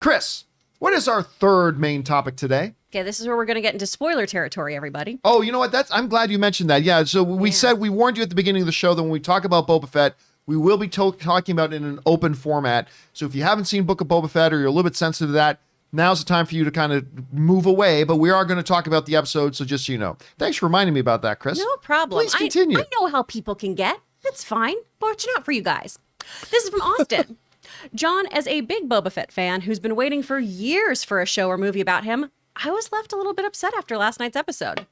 Chris, what is our third main topic today? Okay, this is where we're going to get into spoiler territory, everybody. Oh, you know what? I'm glad you mentioned that. Yeah, so we said, we warned you at the beginning of the show that when we talk about Boba Fett, we will be talking about it in an open format. So if you haven't seen Book of Boba Fett or you're a little bit sensitive to that, now's the time for you to kind of move away. But we are going to talk about the episode, so just so you know. Thanks for reminding me about that, Chris. No problem. Please continue. I know how people can get. It's fine. Watching out for you guys. This is from Austin. John, as a big Boba Fett fan who's been waiting for years for a show or movie about him, I was left a little bit upset after last night's episode.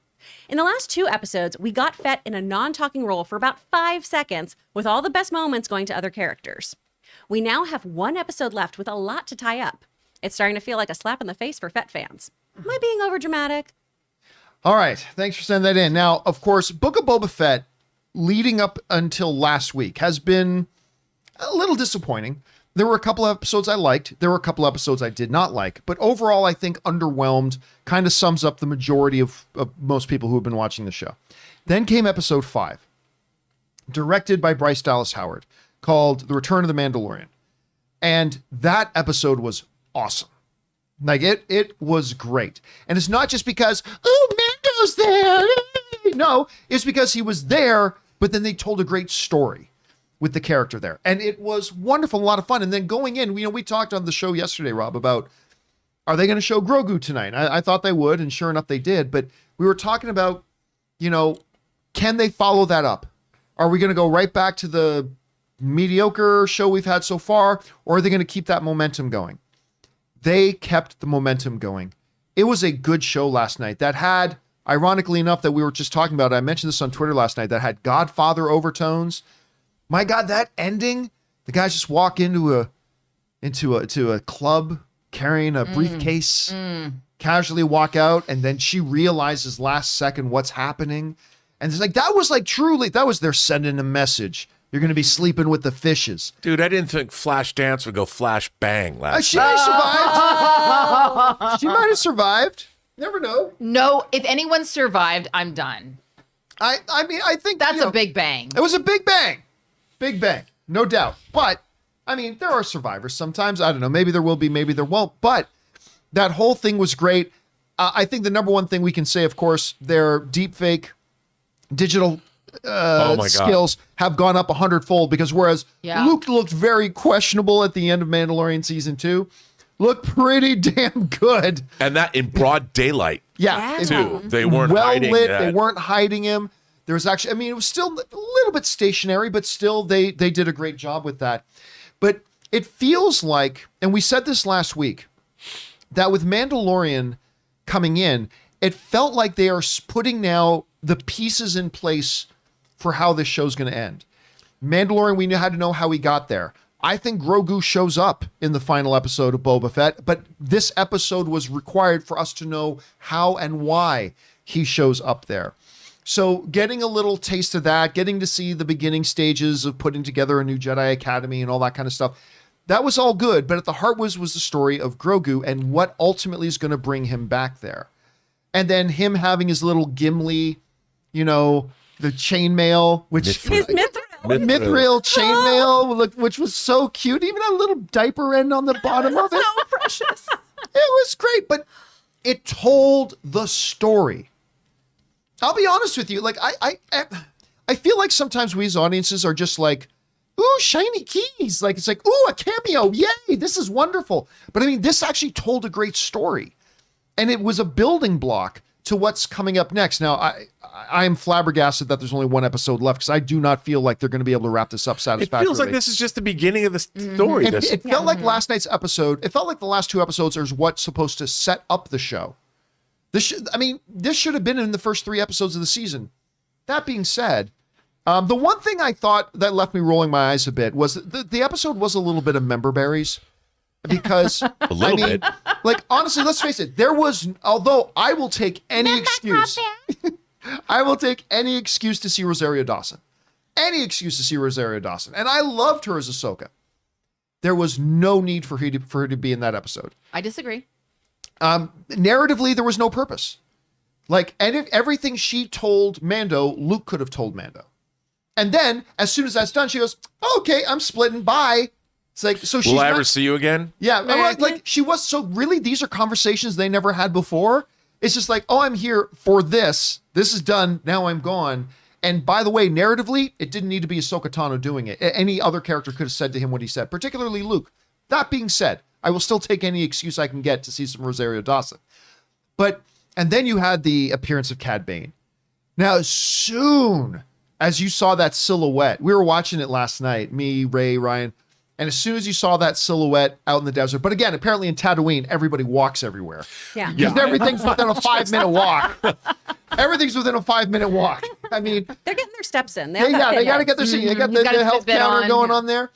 In the last 2 episodes, we got Fett in a non-talking role for about 5 seconds, with all the best moments going to other characters. We now have 1 episode left with a lot to tie up. It's starting to feel like a slap in the face for Fett fans. Am I being overdramatic? All right. Thanks for sending that in. Now, of course, Book of Boba Fett, leading up until last week, has been a little disappointing. There were a couple of episodes I liked. There were a couple of episodes I did not like. But overall, I think underwhelmed kind of sums up the majority of most people who have been watching the show. Then came episode 5, directed by Bryce Dallas Howard, called The Return of the Mandalorian. And that episode was awesome. Like, it was great. And it's not just because, oh, Mando's there. No, it's because he was there, but then they told a great story with the character there. And it was wonderful, a lot of fun. And then going in, we talked on the show yesterday, Rob, about, are they going to show Grogu tonight? I thought they would, and sure enough, they did. But we were talking about, can they follow that up? Are we going to go right back to the mediocre show we've had so far, or are they going to keep that momentum going? They kept the momentum going. It was a good show last night that had, ironically enough, that we were just talking about, I mentioned this on Twitter last night, that had Godfather overtones. My God, that ending, the guys just walk into a club carrying a briefcase, casually walk out, and then she realizes last second what's happening. And it's like, that was like truly, they're sending a message. You're going to be sleeping with the fishes. Dude, I didn't think Flash Dance would go Flash Bang last She might have survived. She might have survived. Never know. No, if anyone survived, I'm done. I mean, I think that's a big bang. It was a big bang. Big bang, no doubt. But, I mean, there are survivors sometimes. I don't know. Maybe there will be, maybe there won't. But that whole thing was great. I think the number one thing we can say, of course, their deepfake digital skills have gone up 100-fold, because whereas Luke looked very questionable at the end of Mandalorian Season 2, looked pretty damn good. And that in broad daylight. Yeah. Too. They weren't hiding lit. that. They weren't hiding him. There was actually, I mean, it was still a little bit stationary, but still they did a great job with that. But it feels like, and we said this last week, that with Mandalorian coming in, it felt like they are putting now the pieces in place for how this show's going to end. Mandalorian, we had to know how he got there. I think Grogu shows up in the final episode of Boba Fett, but this episode was required for us to know how and why he shows up there. So getting a little taste of that, getting to see the beginning stages of putting together a new Jedi Academy and all that kind of stuff, that was all good. But at the heart was the story of Grogu and what ultimately is going to bring him back there. And then him having his little Gimli, the chainmail, which His mithril chainmail, which was so cute. Even a little diaper end on the bottom of it. So precious. It was great, but it told the story. I'll be honest with you. Like, I feel like sometimes we as audiences are just like, ooh, shiny keys. Like, it's like, ooh, a cameo. Yay, this is wonderful. But I mean, this actually told a great story. And it was a building block to what's coming up next. Now, I am flabbergasted that there's only 1 episode left, because I do not feel like they're going to be able to wrap this up satisfactorily. It feels like this is just the beginning of the story. It felt like last night's episode, it felt like the last 2 episodes are what's supposed to set up the show. This should have been in the first 3 episodes of the season. That being said, the one thing I thought that left me rolling my eyes a bit was that the episode was a little bit of member berries, because a little bit. Like, honestly, let's face it, although I will take any excuse. I will take any excuse to see Rosario Dawson. Any excuse to see Rosario Dawson. And I loved her as Ahsoka. There was no need for her to be in that episode. I disagree. Narratively, there was no purpose. Like, and everything she told Mando, Luke could have told Mando. And then, as soon as that's done, she goes, okay, I'm splitting, bye. It's like, so she's Will I not- ever see you again? Yeah, like she was. So really, these are conversations they never had before. It's just like, oh, I'm here for this. This is done. Now I'm gone. And by the way, narratively, it didn't need to be Ahsoka Tano doing it. Any other character could have said to him what he said, particularly Luke. That being said, I will still take any excuse I can get to see some Rosario Dawson. And then you had the appearance of Cad Bane. Now, as soon as you saw that silhouette, we were watching it last night, me, Ray, Ryan, and as soon as you saw that silhouette out in the desert, but again, apparently in Tatooine, everybody walks everywhere. Yeah. Because everything's within a 5-minute walk. Everything's within a 5-minute walk. I mean, They're getting their steps in. they got to get their seat. They got He's got the his health Fitbit counter on. going on there.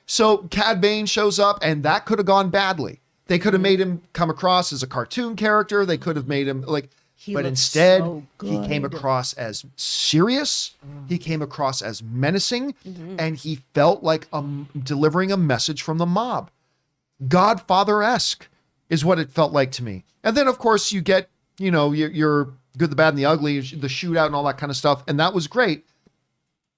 So Cad Bane shows up, and that could have gone badly. They could have made him come across as a cartoon character. They could have made him like, but looked instead so he came good. across as serious. He came across as menacing, and he felt like delivering a message from the mob. Godfather-esque is what it felt like to me. And then of course you get, your good, the bad, and the ugly, the shootout and all that kind of stuff, and that was great.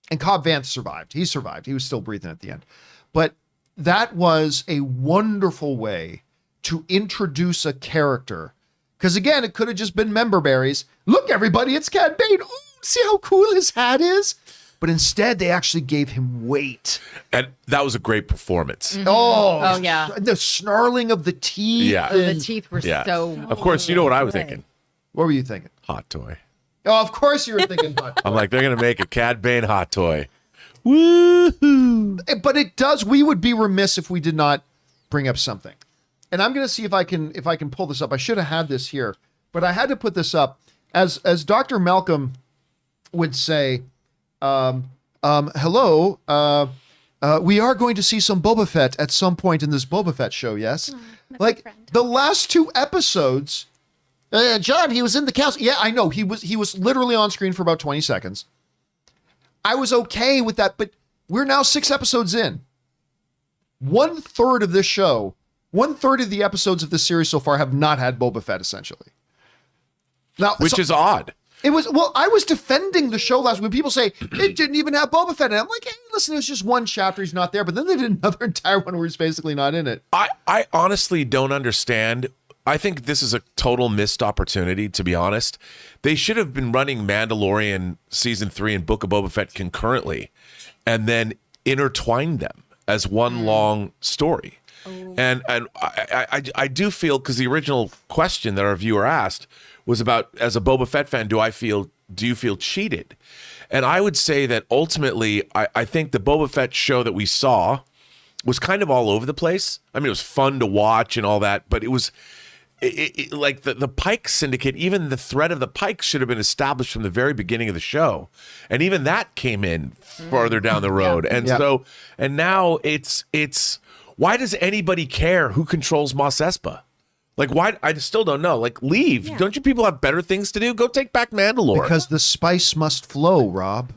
And Cobb Vanth survived. He survived. He was still breathing at the end. But that was a wonderful way to introduce a character. Because again, it could have just been member berries. Look, everybody, it's Cad Bane. Ooh, see how cool his hat is? But instead, they actually gave him weight. And that was a great performance. Oh, yeah. The snarling of the teeth. Yeah. The and- teeth were Yeah. so. Of course, you know what I was thinking? What were you thinking? Hot toy. Oh, of course you were thinking hot. I'm like, they're going to make a Cad Bane hot toy. Woohoo. But it does. We would be remiss if we did not bring up something. And I'm going to see if I can pull this up. I should have had this here, but I had to put this up as Dr. Malcolm would say. Hello. We are going to see some Boba Fett at some point in this Boba Fett show. Yes, like the last 2 episodes. John, he was in the council. Yeah, I know. He was literally on screen for about 20 seconds. I was okay with that, but we're now 6 episodes in. 1/3 of this show, 1/3 of the episodes of this series so far have not had Boba Fett, essentially. Now, Which is odd. it was, well, I was defending the show last week. People say it didn't even have Boba Fett. And I'm like, hey, listen, it was just 1 chapter. He's not there. But then they did another entire one where he's basically not in it. I honestly don't understand. I think this is a total missed opportunity, to be honest. They should have been running Mandalorian Season 3 and Book of Boba Fett concurrently and then intertwine them as one long story. And I do feel, because the original question that our viewer asked was about, as a Boba Fett fan, do you feel cheated? And I would say that ultimately, I think the Boba Fett show that we saw was kind of all over the place. I mean, it was fun to watch and all that, but it was like the Pike Syndicate, even the threat of the Pikes should have been established from the very beginning of the show. And even that came in farther down the road. And so, and now it's, why does anybody care who controls Mos Espa? Like, why? I still don't know. Like, leave. Don't you people have better things to do? Go take back Mandalore. Because the spice must flow, Rob.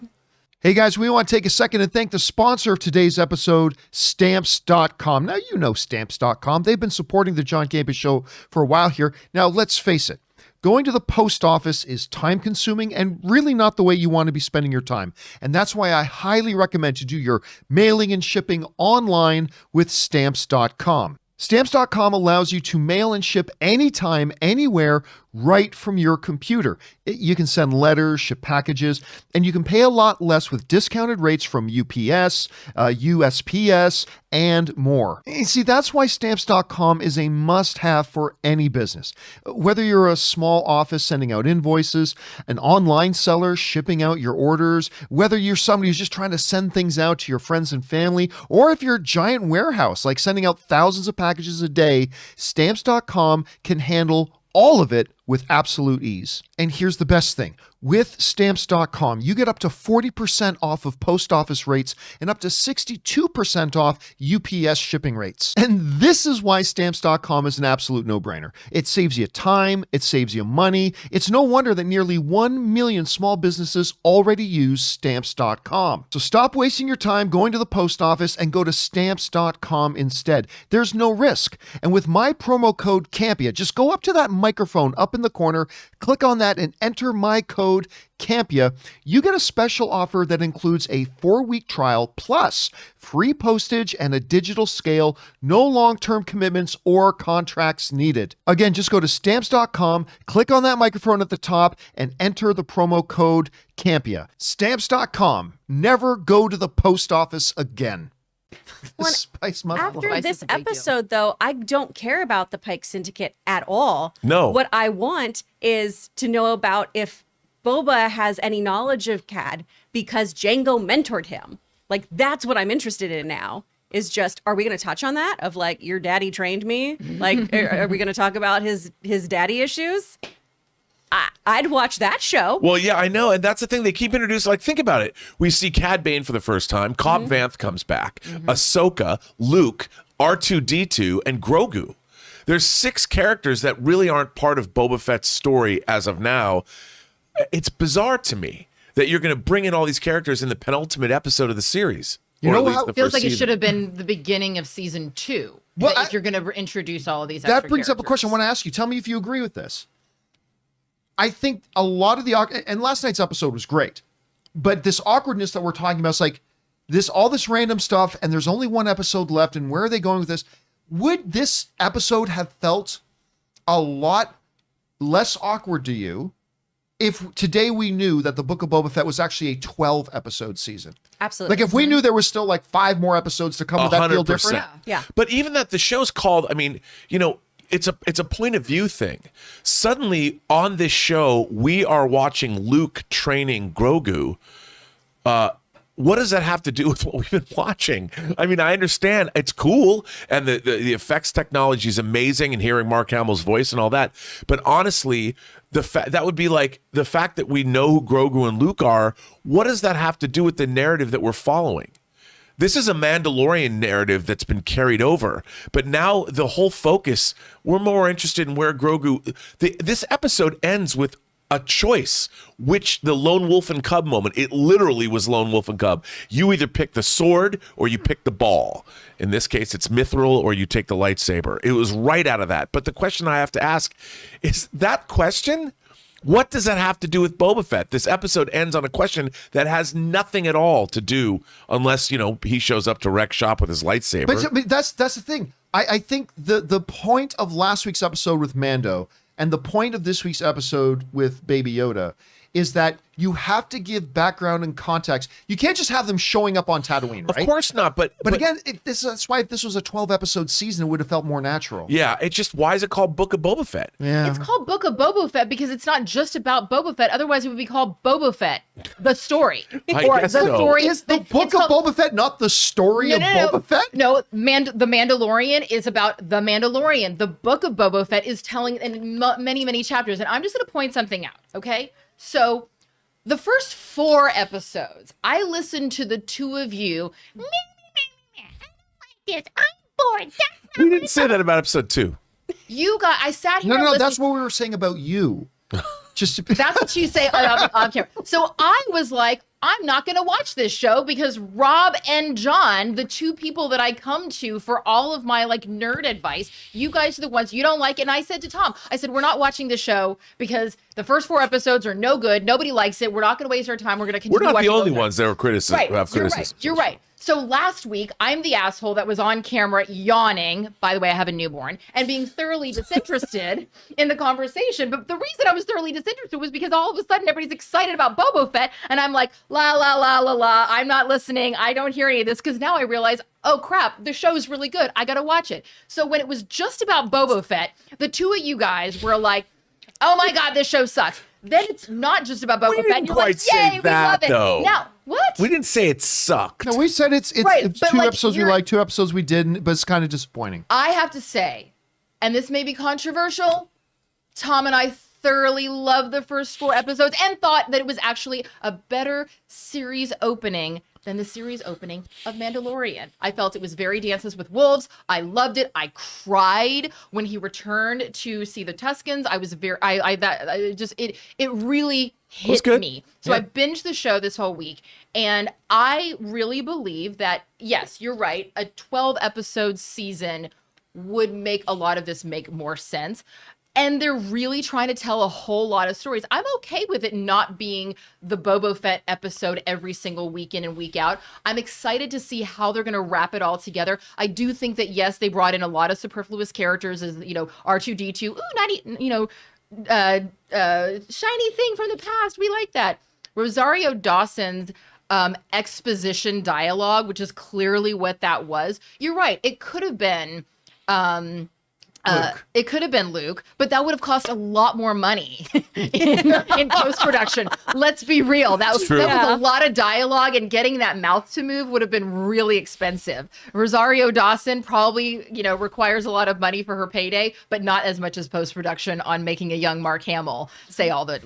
Hey guys, we want to take a second and thank the sponsor of today's episode, Stamps.com. Now, you know Stamps.com. They've been supporting the John Campea Show for a while here. Now, let's face it. Going to the post office is time-consuming and really not the way you want to be spending your time. And that's why I highly recommend you do your mailing and shipping online with Stamps.com. Stamps.com allows you to mail and ship anytime, anywhere, right from your computer. You can send letters, ship packages, and you can pay a lot less with discounted rates from UPS, USPS, and more. You see, that's why Stamps.com is a must-have for any business. Whether you're a small office sending out invoices, an online seller shipping out your orders, whether you're somebody who's just trying to send things out to your friends and family, or if you're a giant warehouse like sending out thousands of packages a day, Stamps.com can handle all of it with absolute ease. And here's the best thing. With Stamps.com, you get up to 40% off of post office rates and up to 62% off UPS shipping rates. And this is why Stamps.com is an absolute no-brainer. It saves you time, it saves you money. It's no wonder that nearly 1 million small businesses already use Stamps.com. So stop wasting your time going to the post office and go to Stamps.com instead. There's no risk. And with my promo code CAMPEA, just go up to that microphone up in in the corner. Click on that and enter my code Campea. You get a special offer that includes a 4-week trial plus free postage and a digital scale. No long-term commitments or contracts needed. Again, just go to stamps.com, click on that microphone at the top, and enter the promo code Campea. Stamps.com. Never go to the post office again. Well, Spice Muffin. After Spice this is a big deal. episode, though, I don't care about the Pike Syndicate at all. No. What I want is to know about if Boba has any knowledge of Cad because Jango mentored him. Like, that's what I'm interested in now. Is just, are we going to touch on that? Of like, your daddy trained me? Like, are we going to talk about his daddy issues? I'd watch that show. Well, yeah, I know. And that's the thing. They keep introducing, like, think about it. We see Cad Bane for the first time. Cobb Vanth comes back. Ahsoka, Luke, R2-D2, and Grogu. There's 6 characters that really aren't part of Boba Fett's story as of now. It's bizarre to me that you're going to bring in all these characters in the penultimate episode of the series. You Or know at least how- the Feels first like it season. should have been the beginning of season 2. Well, If you're going to introduce all of these That extra brings up a question I characters. want to ask you. Tell me if you agree with this. I think a lot of the and last night's episode was great, but this awkwardness that we're talking about is like all this random stuff, and there's only one episode left, and where are they going with this? Would this episode have felt a lot less awkward to you if today we knew that the Book of Boba Fett was actually a 12 episode season? Absolutely. Like if we knew there was still like 5 more episodes to come, would that feel 100%. different? Yeah. But even that the show's called, I mean, you know, it's a point of view thing. Suddenly on this show, we are watching Luke training Grogu. What does that have to do with what we've been watching? I mean, I understand it's cool and the effects technology is amazing and hearing Mark Hamill's voice and all that. But honestly, that would be like the fact that we know who Grogu and Luke are. What does that have to do with the narrative that we're following? This is a Mandalorian narrative that's been carried over, but now the whole focus, we're more interested in where Grogu. This episode ends with a choice, which the lone wolf and cub moment. It literally was lone wolf and cub. You either pick the sword or you pick the ball. In this case, it's mithril or you take the lightsaber. It was right out of that. But the question I have to ask is that question. What does that have to do with Boba Fett? This episode ends on a question that has nothing at all to do, unless, you know, he shows up to wreck shop with his lightsaber. But that's the thing. I think the point of last week's episode with Mando and the point of this week's episode with Baby Yoda is that you have to give background and context. You can't just have them showing up on Tatooine, right? Of course not. But Again, that's why if this was a 12-episode season, it would have felt more natural. yeah, it's just, why is it called Book of Boba Fett? Yeah. It's called Book of Boba Fett because it's not just about Boba Fett. Otherwise, it would be called Boba Fett, the story. I or guess the so. story. Is the it's Book of called- Boba Fett not the story of Boba Fett? No, The Mandalorian is about The Mandalorian. The Book of Boba Fett is telling in many, many chapters. And I'm just going to point something out, okay? So the first 4 episodes, I listened to the two of you. I don't like this. I'm bored. That's We didn't say that about episode 2. you got. I sat here. No, and listened. that's what we were saying about you. Just to That's what you say on camera. So I was like, I'm not going to watch this show because Rob and John, the two people that I come to for all of my like nerd advice, you guys are the ones you don't like. And I said to Tom, I said, we're not watching this show because the first 4 episodes are no good. Nobody likes it. We're not going to waste our time. We're going to continue We're not the watching only Boba Fett. ones that were Right, who have you're criticism. right. You're right. So last week, I'm the asshole that was on camera yawning. By the way, I have a newborn and being thoroughly disinterested in the conversation. But the reason I was thoroughly disinterested was because all of a sudden everybody's excited about Boba Fett. And I'm like, la, la, la, la, la. I'm not listening. I don't hear any of this because now I realize, oh crap, the show's really good. I got to watch it. So when it was just about Boba Fett, the two of you guys were like, oh my God, this show sucks. Then it's not just about Boba Fett. didn't And you're quite like, say yay, we that, love it. though. Now, what? We didn't say it sucked. No, we said it's Right, it's but, 2 like, episodes we you're- liked, 2 episodes we didn't, but it's kind of disappointing. I have to say, and this may be controversial, Tom and I thoroughly loved the first 4 episodes and thought that it was actually a better series opening than the series opening of Mandalorian. I felt it was very Dances with Wolves. I loved it. I cried when he returned to see the Tuscans. I was very, it really hit good. me. So I binged the show this whole week, and I really believe that, yes, you're right, a 12 episode season would make a lot of this make more sense. And they're really trying to tell a whole lot of stories. I'm okay with it not being the Boba Fett episode every single week in and week out. I'm excited to see how they're going to wrap it all together. I do think that, yes, they brought in a lot of superfluous characters as, R2-D2. Ooh, shiny thing from the past. We like that. Rosario Dawson's exposition dialogue, which is clearly what that was. You're right. It could have been... it could have been Luke, but that would have cost a lot more money in post-production. Let's be real. That was a lot of dialogue, and getting that mouth to move would have been really expensive. Rosario Dawson probably, requires a lot of money for her payday, but not as much as post-production on making a young Mark Hamill say all that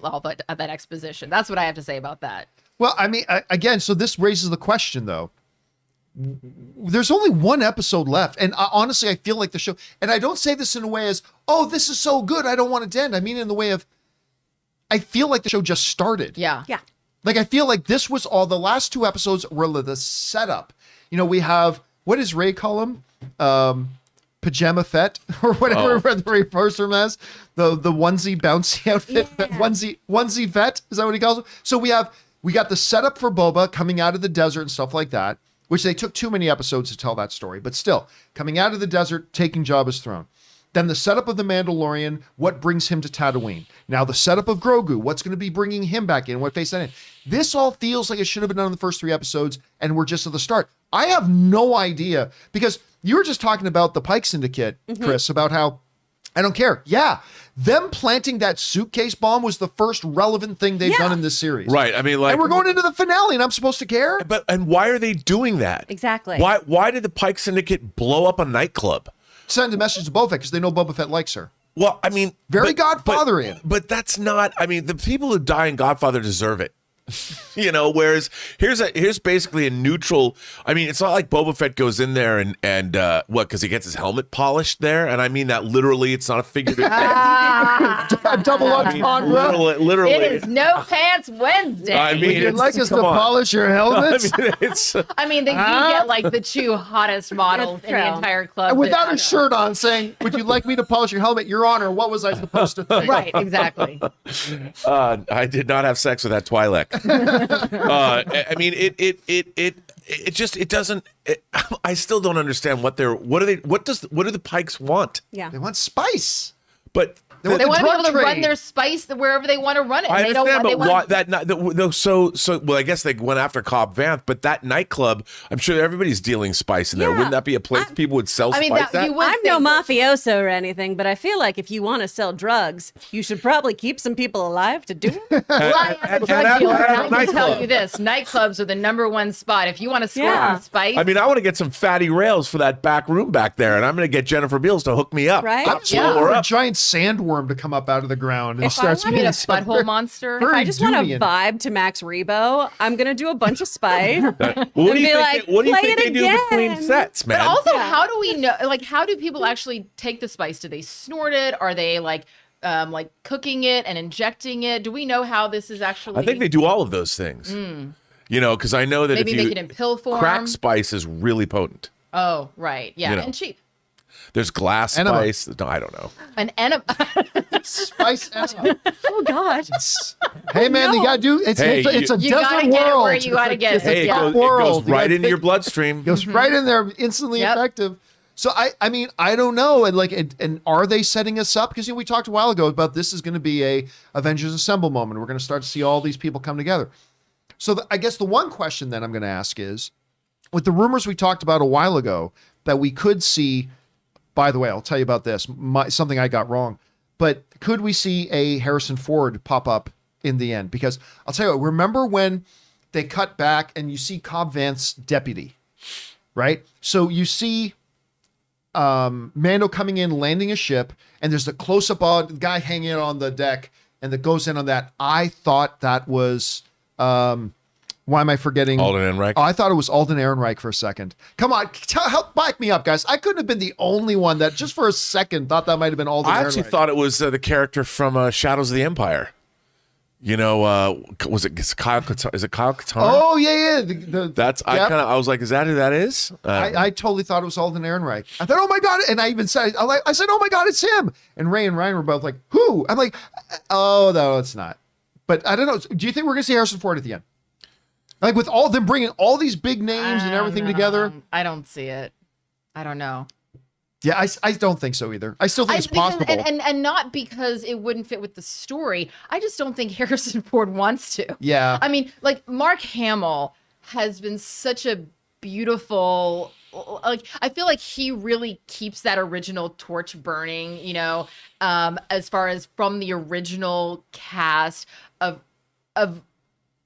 exposition. That's what I have to say about that. Well, I mean, again, so this raises the question, though. There's only one episode left, and honestly, I feel like the show, and I don't say this in a way as, oh, this is so good, I don't want it to end. I mean in the way of, I feel like the show just started. Yeah. Like, I feel like this was all, the last 2 episodes were the setup. We have, what does Ray call him? Pajama Fett, or whatever the Ray refers to him as. The onesie bouncy outfit, onesie Fett, is that what he calls him? So we got the setup for Boba coming out of the desert and stuff like that, which they took too many episodes to tell that story, but still, coming out of the desert, taking Jabba's throne. Then the setup of the Mandalorian, what brings him to Tatooine. Now the setup of Grogu, what's going to be bringing him back in, what face that in. This all feels like it should have been done in the first 3 episodes, and we're just at the start. I have no idea, because you were just talking about the Pike Syndicate, Chris, about how, I don't care. Yeah, them planting that suitcase bomb was the first relevant thing they've done in this series. Right. I mean, like, and we're going into the finale, and I'm supposed to care? And why are they doing that? Exactly. Why did the Pike Syndicate blow up a nightclub? Send a message to Boba Fett because they know Boba Fett likes her. Well, I mean, Very Godfather-ian. But that's not. I mean, the people who die in Godfather deserve it. Whereas here's basically a neutral. I mean, it's not like Boba Fett goes in there and because he gets his helmet polished there, and I mean that literally. It's not a figurative. Double entendre. Literally, it is no pants Wednesday. I mean, Would you like us to polish your helmets? I mean, they do get like the 2 hottest models in the entire club without a shirt on, saying, "Would you like me to polish your helmet, Your Honor? What was I supposed to think?" Right, exactly. I did not have sex with that Twi'lek. I mean, it doesn't. I still don't understand what do the Pikes want? Yeah. They want spice. But they want to be able to run their spice wherever they want to run it. I understand, but why that? No, so well, I guess they went after Cobb Vanth, but that nightclub, I'm sure everybody's dealing spice in there. Yeah. Wouldn't that be a place people would sell spice at? I'm no mafioso or anything, but I feel like if you want to sell drugs, you should probably keep some people alive to do it. Well, I am a drug dealer, and I can tell you this: nightclubs are the #1 spot. If you want to score some spice, I mean, I want to get some fatty rails for that back room back there, and I'm going to get Jennifer Beals to hook me up. Right? I'm just waiting for a giant sandworm to come up out of the ground and start I mean, a butthole monster. If I just want to vibe to Max Rebo, I'm going to do a bunch of spice. What do you think they do between sets, man? But also, how do we know? Like, how do people actually take the spice? Do they snort it? Are they like cooking it and injecting it? Do we know how this is actually? I think they do all of those things. Because I know that maybe if you make it in pill form. Crack spice is really potent. Oh, right, yeah, and cheap. There's glass spice. No, I don't know. An enema. Spice enema. Oh God. Hey man, you gotta do. It's a desert you gotta get it where you gotta get it. Hey, it goes right into your bloodstream. Goes right in there, instantly effective. So I mean, I don't know, and are they setting us up? Because we talked a while ago about this is going to be a Avengers Assemble moment. We're going to start to see all these people come together. So I guess the one question then I'm going to ask is, with the rumors we talked about a while ago that we could see. By the way, I'll tell you about this, something I got wrong. But could we see a Harrison Ford pop up in the end? Because I'll tell you what, remember when they cut back and you see Cobb Vanth's deputy, right? So you see Mando coming in, landing a ship, and there's the close-up of the guy hanging out on the deck, and that goes in on that. I thought that was... why am I forgetting? Alden Ehrenreich. Oh, I thought it was Alden Ehrenreich for a second. Come on, help back me up, guys. I couldn't have been the only one that just for a second thought that might have been Alden Ehrenreich. I actually thought it was the character from Shadows of the Empire. You know, was it Kyle Katarn? Is it Kyle Katarn? Oh yeah. I was like, is that who that is? I totally thought it was Alden Ehrenreich. I thought, oh my God. And I even said, I said, oh my God, it's him. And Ray and Ryan were both like, who? I'm like, oh, no, it's not. But I don't know. Do you think we're going to see Harrison Ford at the end? Like with all them bringing all these big names and everything together? I don't see it. I don't know. Yeah, I don't think so either. I still think it's possible. And not because it wouldn't fit with the story. I just don't think Harrison Ford wants to. Yeah. I mean, like Mark Hamill has been such a beautiful, like I feel like he really keeps that original torch burning, you know, as far as from the original cast of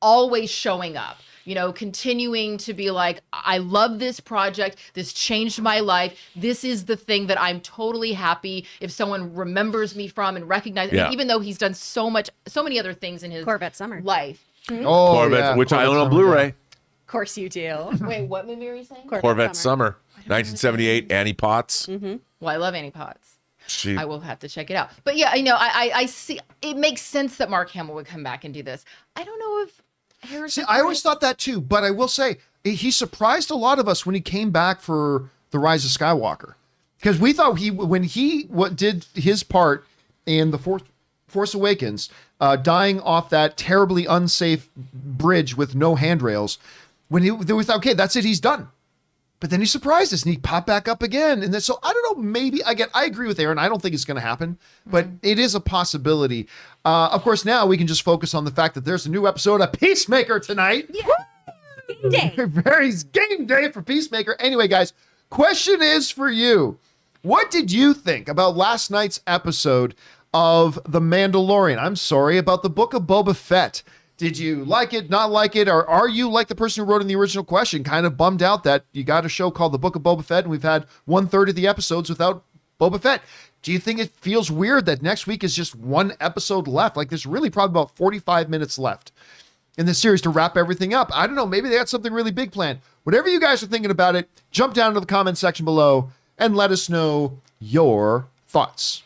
always showing up. You know, continuing to be like, I love this project. This changed my life. This is the thing that I'm totally happy if someone remembers me from and recognizes. Yeah. Even though he's done so many other things in his Corvette Summer. life. Oh, Corvette, yeah, which I Corvette own on Summer, Blu-ray. yeah. Of course you do. Wait, what movie are you saying? Corvette Summer, 1978. Annie Potts. Well, I love Annie Potts. She. I will have to check it out. But yeah, you know, I see. It makes sense that Mark Hamill would come back and do this. I don't know if Harrison. See, I always thought that too, but I will say he surprised a lot of us when he came back for The Rise of Skywalker, because we thought when he did his part in the Force Awakens, dying off that terribly unsafe bridge with no handrails, we thought, okay, that's it, he's done. But then he surprised us and he popped back up again. And then, so I don't know, maybe I agree with Aaron. I don't think it's going to happen, but it is a possibility. Of course, now we can just focus on the fact that there's a new episode of Peacemaker tonight. Yeah. Game day. Very game day for Peacemaker. Anyway, guys, question is for you. What did you think about last night's episode of The Mandalorian? I'm sorry, about the Book of Boba Fett. Did you like it, not like it, or are you like the person who wrote in the original question, kind of bummed out that you got a show called The Book of Boba Fett and we've had 1/3 of the episodes without Boba Fett? Do you think it feels weird that next week is just one episode left? Like there's really probably about 45 minutes left in this series to wrap everything up. I don't know, maybe they got something really big planned. Whatever you guys are thinking about it, jump down to the comment section below and let us know your thoughts.